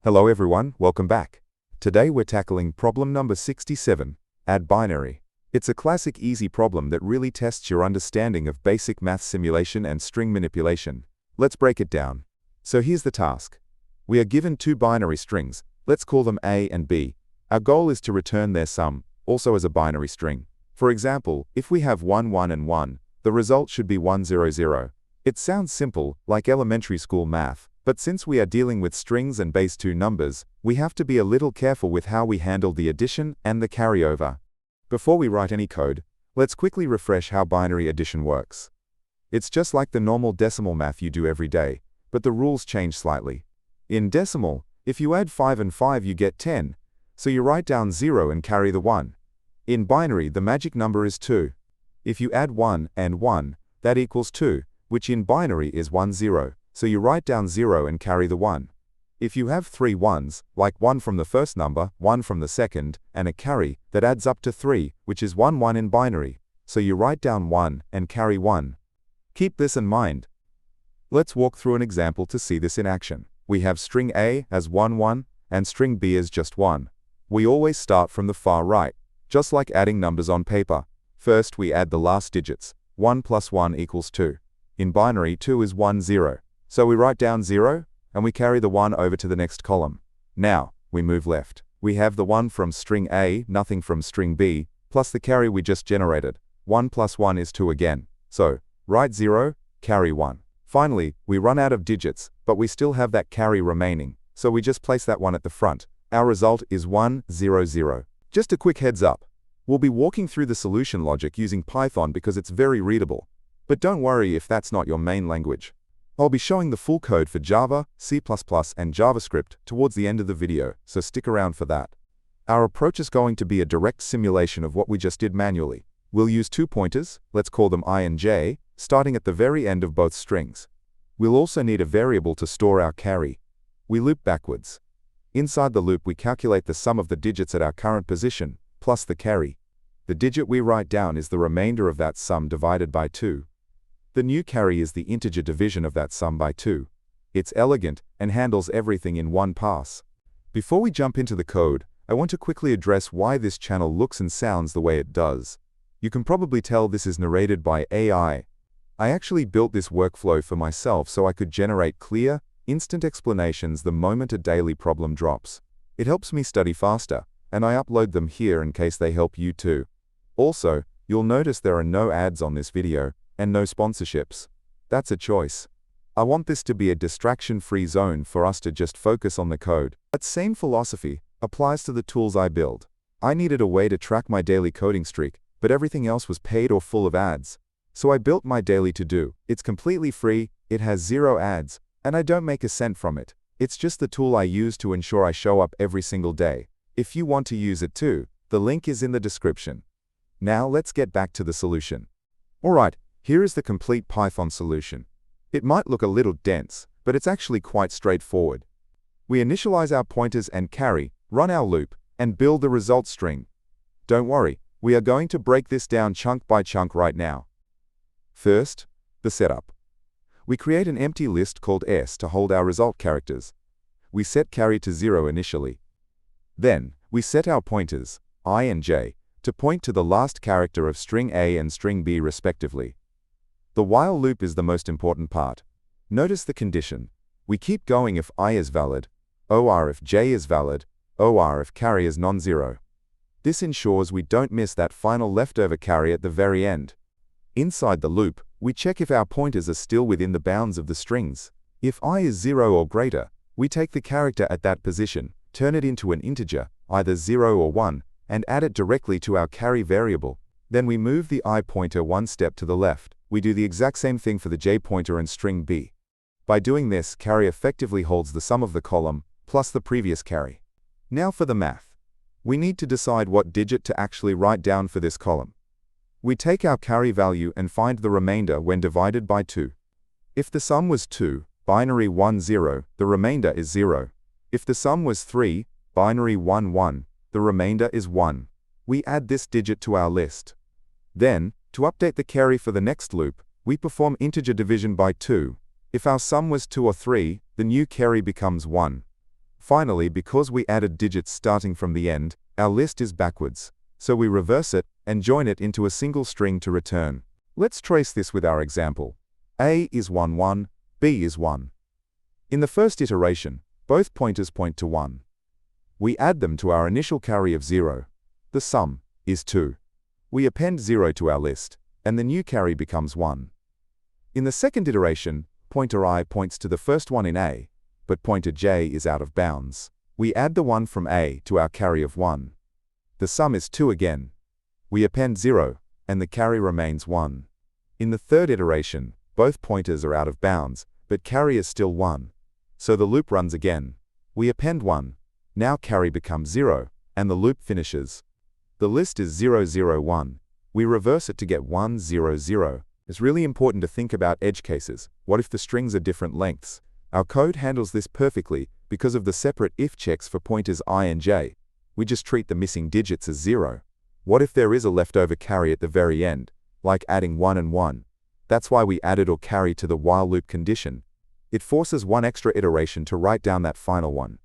Hello everyone, welcome back. Today we're tackling problem number 67, add binary. It's a classic easy problem that really tests your understanding of basic math simulation and string manipulation. Let's break it down. So here's the task. We are given two binary strings. Let's call them A and B. Our goal is to return their sum, also as a binary string. For example, if we have 1, 1 and 1, the result should be 1, 0, 0. It sounds simple, like elementary school math, but since we are dealing with strings and base 2 numbers, we have to be a little careful with how we handle the addition and the carryover. Before we write any code, let's quickly refresh how binary addition works. It's just like the normal decimal math you do every day, but the rules change slightly. In decimal, if you add 5 and 5 you get 10, so you write down 0 and carry the 1. In binary, the magic number is 2. If you add 1 and 1, that equals 2, which in binary is 1, 0, so you write down 0 and carry the 1. If you have 3 ones, like 1 from the first number, 1 from the second, and a carry, that adds up to 3, which is 1, 1 in binary, so you write down 1 and carry 1. Keep this in mind. Let's walk through an example to see this in action. We have string A as 1, 1, and string B as just 1. We always start from the far right, just like adding numbers on paper. First, we add the last digits. 1 plus 1 equals 2. In binary, 2 is 1, 0. So we write down 0, and we carry the 1 over to the next column. Now, we move left. We have the 1 from string A, nothing from string B, plus the carry we just generated. 1 plus 1 is 2 again. So, write 0, carry 1. Finally, we run out of digits, but we still have that carry remaining, so we just place that 1 at the front. Our result is 1, 0, 0. Just a quick heads up. We'll be walking through the solution logic using Python because it's very readable. But don't worry if that's not your main language. I'll be showing the full code for Java, C++, and JavaScript towards the end of the video, so stick around for that. Our approach is going to be a direct simulation of what we just did manually. We'll use two pointers, let's call them I and j, starting at the very end of both strings. We'll also need a variable to store our carry. We loop backwards. Inside the loop we calculate the sum of the digits at our current position, plus the carry. The digit we write down is the remainder of that sum divided by 2. The new carry is the integer division of that sum by 2. It's elegant and handles everything in one pass. Before we jump into the code, I want to quickly address why this channel looks and sounds the way it does. You can probably tell this is narrated by AI. I actually built this workflow for myself so I could generate clear, instant explanations the moment a daily problem drops. It helps me study faster, and I upload them here in case they help you too. Also, you'll notice there are no ads on this video, and no sponsorships. That's a choice. I want this to be a distraction-free zone for us to just focus on the code. That same philosophy applies to the tools I build. I needed a way to track my daily coding streak, but everything else was paid or full of ads. So I built my daily to-do. It's completely free, it has 0 ads, and I don't make a cent from it. It's just the tool I use to ensure I show up every single day. If you want to use it too, the link is in the description. Now let's get back to the solution. Alright, here is the complete Python solution. It might look a little dense, but it's actually quite straightforward. We initialize our pointers and carry, run our loop, and build the result string. Don't worry, we are going to break this down chunk by chunk right now. First, the setup. We create an empty list called S to hold our result characters. We set carry to 0 initially. Then, we set our pointers, I and j, to point to the last character of string A and string B respectively. The while loop is the most important part. Notice the condition. We keep going if I is valid, OR if j is valid, OR if carry is non-zero. This ensures we don't miss that final leftover carry at the very end. Inside the loop, we check if our pointers are still within the bounds of the strings. If I is 0 or greater, we take the character at that position, turn it into an integer, either 0 or 1, and add it directly to our carry variable. Then we move the I pointer one step to the left. We do the exact same thing for the j pointer and string B. By doing this, carry effectively holds the sum of the column, plus the previous carry. Now for the math. We need to decide what digit to actually write down for this column. We take our carry value and find the remainder when divided by 2. If the sum was 2, binary 1, 0, the remainder is 0. If the sum was 3, binary 1, 1, the remainder is 1. We add this digit to our list. Then, to update the carry for the next loop, we perform integer division by 2. If our sum was 2 or 3, the new carry becomes 1. Finally, because we added digits starting from the end, our list is backwards. So we reverse it and join it into a single string to return. Let's trace this with our example. A is 1, 1, B is 1. In the first iteration, both pointers point to 1. We add them to our initial carry of 0. The sum is 2. We append 0 to our list, and the new carry becomes 1. In the second iteration, pointer I points to the first one in A, but pointer J is out of bounds. We add the 1 from A to our carry of 1. The sum is 2 again. We append 0, and the carry remains 1. In the third iteration, both pointers are out of bounds, but carry is still 1. So the loop runs again. We append 1. Now carry becomes 0, and the loop finishes. The list is 0, 0, 1. We reverse it to get 1, 0, 0. It's really important to think about edge cases. What if the strings are different lengths? Our code handles this perfectly because of the separate if checks for pointers I and J. We just treat the missing digits as 0. What if there is a leftover carry at the very end, like adding 1 and 1? That's why we added or carry to the while loop condition. It forces one extra iteration to write down that final one.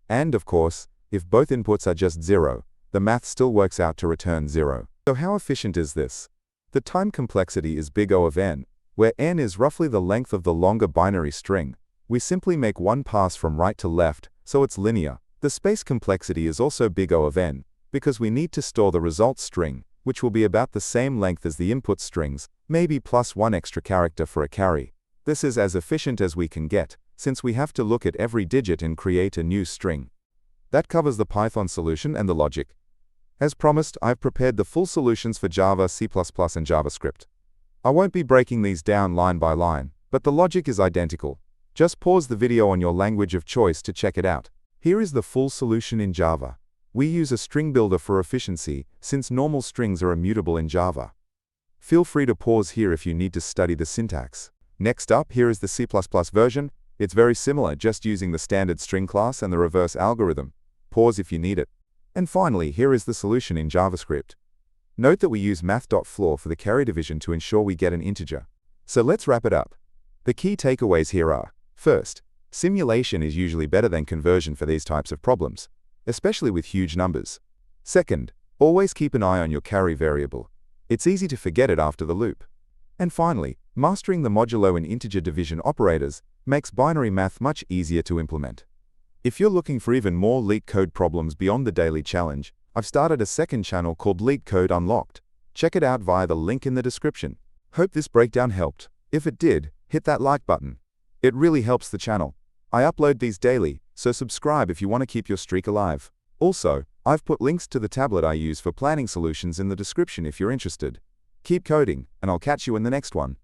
And, of course, if both inputs are just 0, the math still works out to return 0. So how efficient is this? The time complexity is big O of n, where n is roughly the length of the longer binary string. We simply make one pass from right to left, so it's linear. The space complexity is also big O of n, because we need to store the result string, which will be about the same length as the input strings, maybe plus one extra character for a carry. This is as efficient as we can get, since we have to look at every digit and create a new string. That covers the Python solution and the logic. As promised, I've prepared the full solutions for Java, C++, and JavaScript. I won't be breaking these down line by line, but the logic is identical. Just pause the video on your language of choice to check it out. Here is the full solution in Java. We use a string builder for efficiency, since normal strings are immutable in Java. Feel free to pause here if you need to study the syntax. Next up, here is the C++ version. It's very similar, just using the standard string class and the reverse algorithm. Pause if you need it. And finally, here is the solution in JavaScript. Note that we use math.floor for the carry division to ensure we get an integer. So let's wrap it up. The key takeaways here are: first, simulation is usually better than conversion for these types of problems, especially with huge numbers. Second, always keep an eye on your carry variable. It's easy to forget it after the loop. And finally, mastering the modulo and integer division operators makes binary math much easier to implement. If you're looking for even more Leetcode problems beyond the daily challenge, I've started a second channel called Leetcode Unlocked. Check it out via the link in the description. Hope this breakdown helped. If it did, hit that like button. It really helps the channel. I upload these daily, so subscribe if you want to keep your streak alive. Also, I've put links to the tablet I use for planning solutions in the description if you're interested. Keep coding, and I'll catch you in the next one.